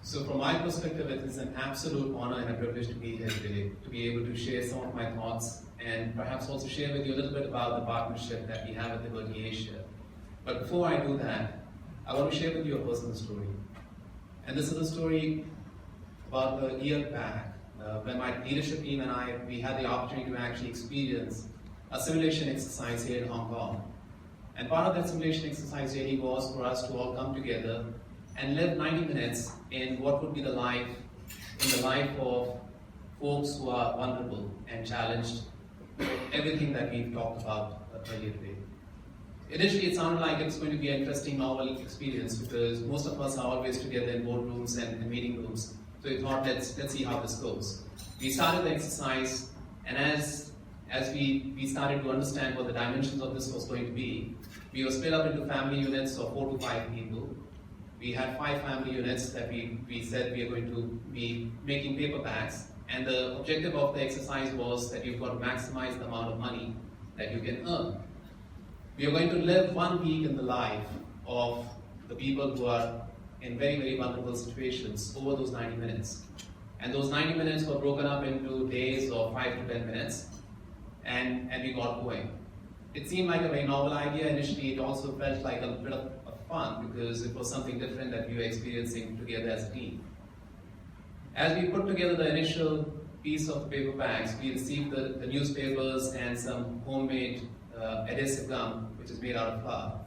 So from my perspective, it is an absolute honor and a privilege to be here today, to be able to share some of my thoughts and perhaps also share with you a little bit about the partnership that we have at Liberty Asia. But before I do that, I want to share with you a personal story. And this is a story about a year back, when my leadership team and we had the opportunity to actually experience a simulation exercise here in Hong Kong. And part of that simulation exercise really was for us to all come together and live 90 minutes in what would be the life of folks who are vulnerable and challenged, everything that we've talked about earlier today. Initially, it sounded like it's going to be an interesting, novel experience because most of us are always together in boardrooms and meeting rooms. So we thought, let's see how this goes. We started the exercise, and as we started to understand what the dimensions of this was going to be, we were split up into family units of 4 to 5 people. We had 5 family units that we said we are going to be making paper bags, and the objective of the exercise was that you've got to maximize the amount of money that you can earn. We are going to live 1 week in the life of the people who are in very, very vulnerable situations over those 90 minutes. And those 90 minutes were broken up into days of 5 to 10 minutes, and we got going. It seemed like a very novel idea. Initially, it also felt like a bit of fun because it was something different that we were experiencing together as a team. As we put together the initial piece of the paper bags, we received the newspapers and some homemade adhesive gum, which is made out of flour.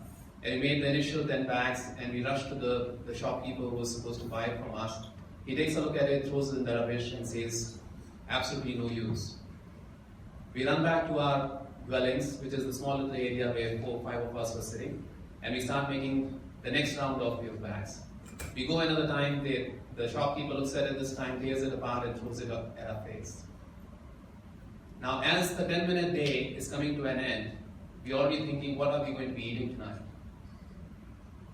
And we made the initial 10 bags, and we rushed to the shopkeeper who was supposed to buy it from us. He takes a look at it, throws it in the rubbish, and says, absolutely no use. We run back to our dwellings, which is the small little area where 4 or 5 of us were sitting, and we start making the next round of paper bags. We go another time, the shopkeeper looks at it this time, tears it apart, and throws it up at our face. Now, as the 10-minute day is coming to an end, we're already thinking, what are we going to be eating tonight?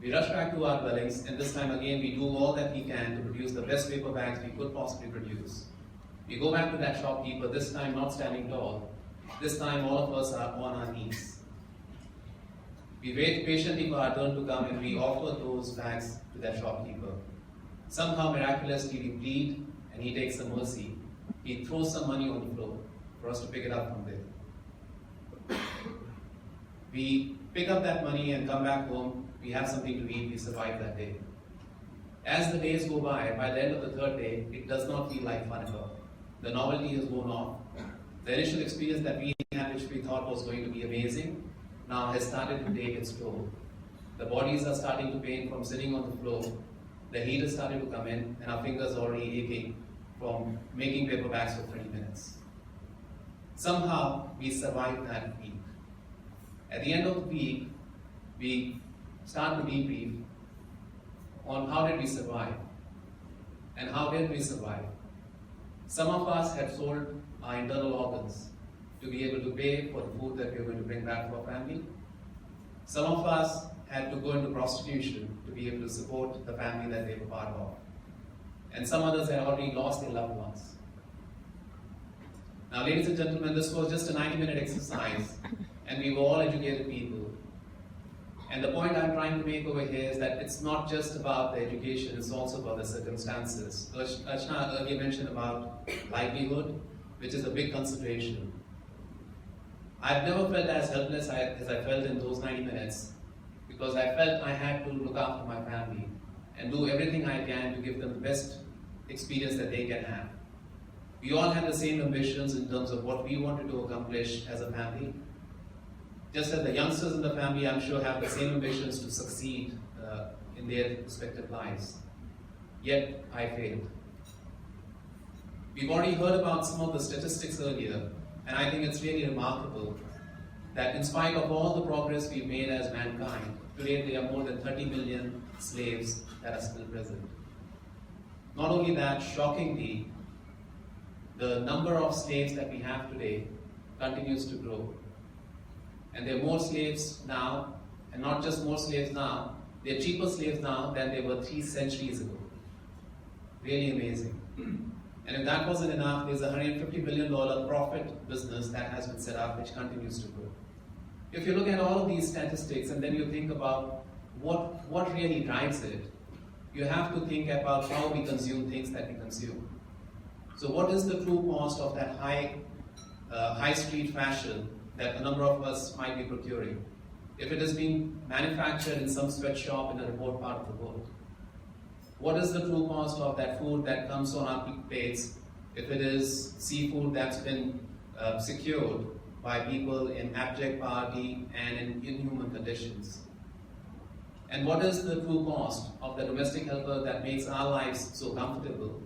We rush back to our dwellings, and this time again, we do all that we can to produce the best paper bags we could possibly produce. We go back to that shopkeeper, this time not standing tall. This time, all of us are on our knees. We wait patiently for our turn to come, and we offer those bags to that shopkeeper. Somehow, miraculously, we plead, and he takes the mercy. He throws some money on the floor for us to pick it up from there. We pick up that money and come back home. We have something to eat. We survive that day. As the days go by the end of the 3rd day, it does not feel like fun at all. The novelty has worn off. The initial experience that we had, which we thought was going to be amazing, now has started to take its toll. The bodies are starting to pain from sitting on the floor. The heat has started to come in, and our fingers are already aching from making paper bags for 30 minutes. Somehow, we survived that week. At the end of the week, we start to debrief on how did we survive and how did we survive. Some of us had sold our internal organs to be able to pay for the food that we were going to bring back to our family. Some of us had to go into prostitution to be able to support the family that they were part of. And some others had already lost their loved ones. Now, ladies and gentlemen, this was just a 90-minute exercise, and we were all educated people. And the point I'm trying to make over here is that it's not just about the education, it's also about the circumstances. Archana earlier mentioned about livelihood, which is a big consideration. I've never felt as helpless as I felt in those 90 minutes because I felt I had to look after my family and do everything I can to give them the best experience that they can have. We all have the same ambitions in terms of what we wanted to accomplish as a family. Just as the youngsters in the family, I'm sure, have the same ambitions to succeed in their respective lives. Yet, I failed. We've already heard about some of the statistics earlier, and I think it's really remarkable that in spite of all the progress we've made as mankind, today there are more than 30 million slaves that are still present. Not only that, shockingly, the number of slaves that we have today continues to grow. And there are more slaves now, and not just more slaves now, there are cheaper slaves now than there were 3 centuries ago. Really amazing. And if that wasn't enough, there's a $150 billion profit business that has been set up, which continues to grow. If you look at all of these statistics and then you think about what really drives it, you have to think about how we consume things that we consume. So what is the true cost of that high street fashion that a number of us might be procuring? If it is being manufactured in some sweatshop in a remote part of the world, what is the true cost of that food that comes on our plates if it is seafood that's been secured by people in abject poverty and in inhuman conditions? And what is the true cost of the domestic helper that makes our lives so comfortable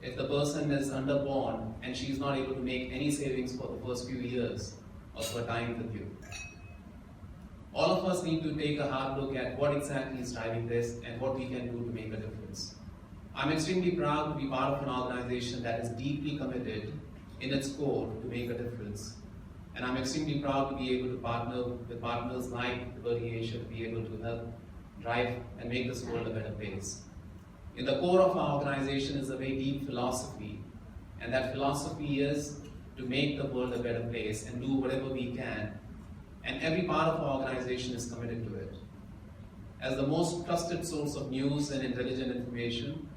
if the person is underborn and she's not able to make any savings for the first few years of her time with you? All of us need to take a hard look at what exactly is driving this and what we can do to make a difference. I'm extremely proud to be part of an organization that is deeply committed in its core to make a difference. And I'm extremely proud to be able to partner with partners like Liberty Asia to be able to help drive and make this world a better place. In the core of our organization is a very deep philosophy, and that philosophy is to make the world a better place and do whatever we can, and every part of our organization is committed to it. As the most trusted source of news and intelligent information,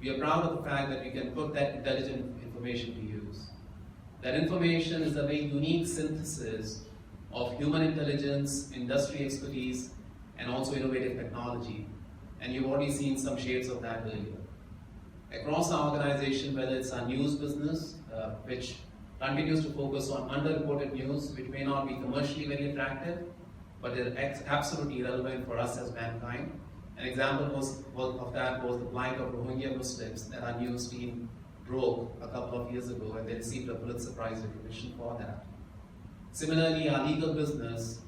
we are proud of the fact that we can put that intelligent information to use. That information is a very unique synthesis of human intelligence, industry expertise, and also innovative technology. And you've already seen some shades of that earlier. Across our organization, whether it's our news business, which continues to focus on underreported news, which may not be commercially very attractive, but is absolutely relevant for us as mankind. An example of that was the plight of Rohingya Muslims that our news team broke a couple of years ago, and they received a Pulitzer Prize recognition for that. Similarly, our legal business,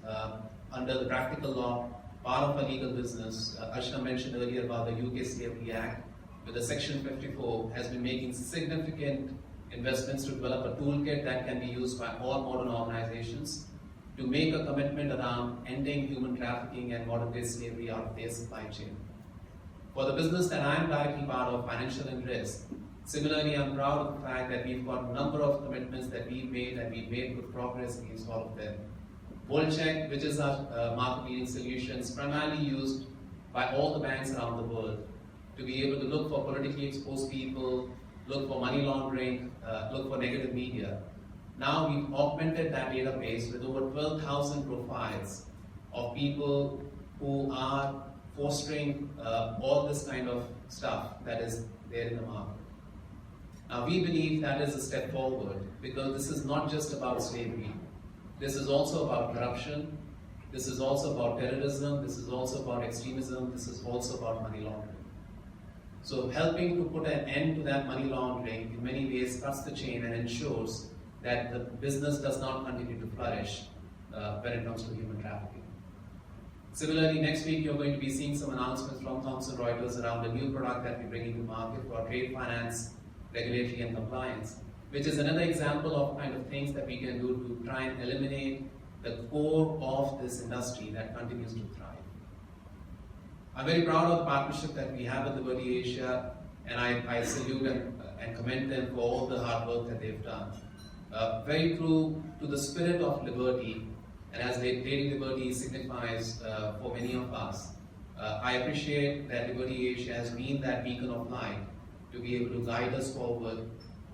under the practical law, part of our legal business, Archana mentioned earlier about the UK Slavery Act, with the Section 54, has been making significant investments to develop a toolkit that can be used by all modern organizations to make a commitment around ending human trafficking and modern-day slavery out of their supply chain. For the business that I am directly part of, Financial and Risk, similarly, I'm proud of the fact that we've got a number of commitments that we've made, and we've made good progress against all of them. World-Check, which is our market-leading solution, is primarily used by all the banks around the world to be able to look for politically exposed people, look for money laundering, look for negative media. Now we've augmented that database with over 12,000 profiles of people who are fostering all this kind of stuff that is there in the market. Now we believe that is a step forward, because this is not just about slavery. This is also about corruption. This is also about terrorism. This is also about extremism. This is also about money laundering. So helping to put an end to that money laundering in many ways cuts the chain and ensures that the business does not continue to flourish when it comes to human trafficking. Similarly, next week you're going to be seeing some announcements from Thomson Reuters around the new product that we're bringing to market for trade finance, regulatory and compliance, which is another example of kind of things that we can do to try and eliminate the core of this industry that continues to thrive. I'm very proud of the partnership that we have with Liberty Asia, and I salute and commend them for all the hard work that they've done. Very true to the spirit of liberty, and as Lady Liberty signifies for many of us, I appreciate that Liberty Asia has been that beacon of light to be able to guide us forward.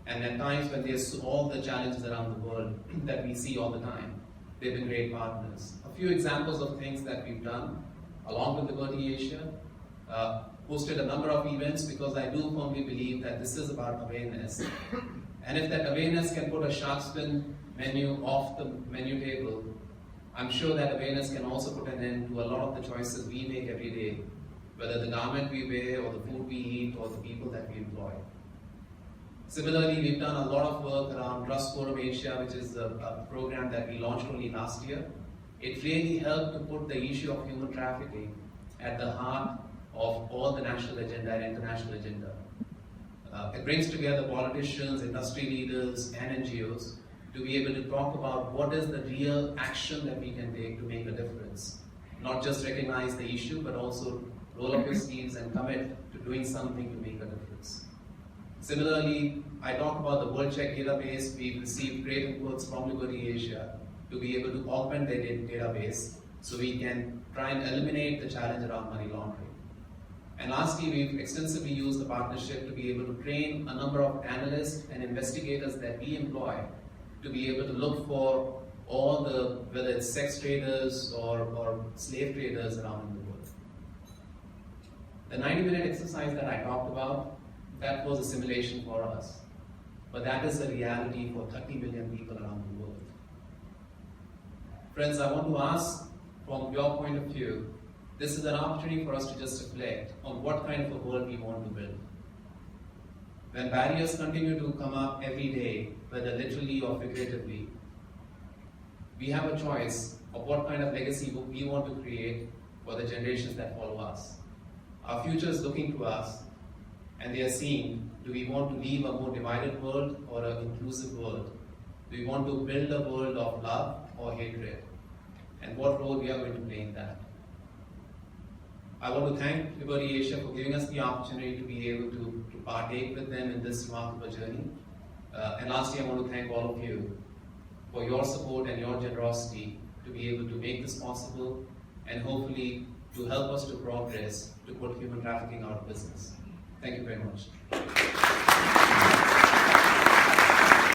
And at times when there's all the challenges around the world that we see all the time, they've been great partners. A few examples of things that we've done along with Liberty Asia, hosted a number of events, because I do firmly believe that this is about awareness. And if that awareness can put a shark fin menu off the menu table, I'm sure that awareness can also put an end to a lot of the choices we make every day, whether the garment we wear or the food we eat or the people that we employ. Similarly, we've done a lot of work around Trust Forum Asia, which is a program that we launched only last year. It really helped to put the issue of human trafficking at the heart of all the national agenda and international agenda. It brings together politicians, industry leaders, and NGOs to be able to talk about what is the real action that we can take to make a difference. Not just recognize the issue, but also roll up your sleeves and commit to doing something to make a difference. Similarly, I talked about the World-Check database. We've received great inputs from Liberty Asia to be able to augment their database so we can try and eliminate the challenge around money laundering. And lastly, we've extensively used the partnership to be able to train a number of analysts and investigators that we employ to be able to look for all the, whether it's sex traders or slave traders around the world. The 90-minute exercise that I talked about, that was a simulation for us. But that is the reality for 30 million people around the world. Friends, I want to ask, from your point of view, this is an opportunity for us to just reflect on what kind of a world we want to build. When barriers continue to come up every day, whether literally or figuratively, we have a choice of what kind of legacy we want to create for the generations that follow us. Our future is looking to us, and they are seeing, do we want to leave a more divided world or an inclusive world? Do we want to build a world of love or hatred? And what role we are going to play in that? I want to thank Liberty Asia for giving us the opportunity to be able to partake with them in this remarkable journey. And lastly, I want to thank all of you for your support and your generosity to be able to make this possible and hopefully to help us to progress to put human trafficking out of business. Thank you very much.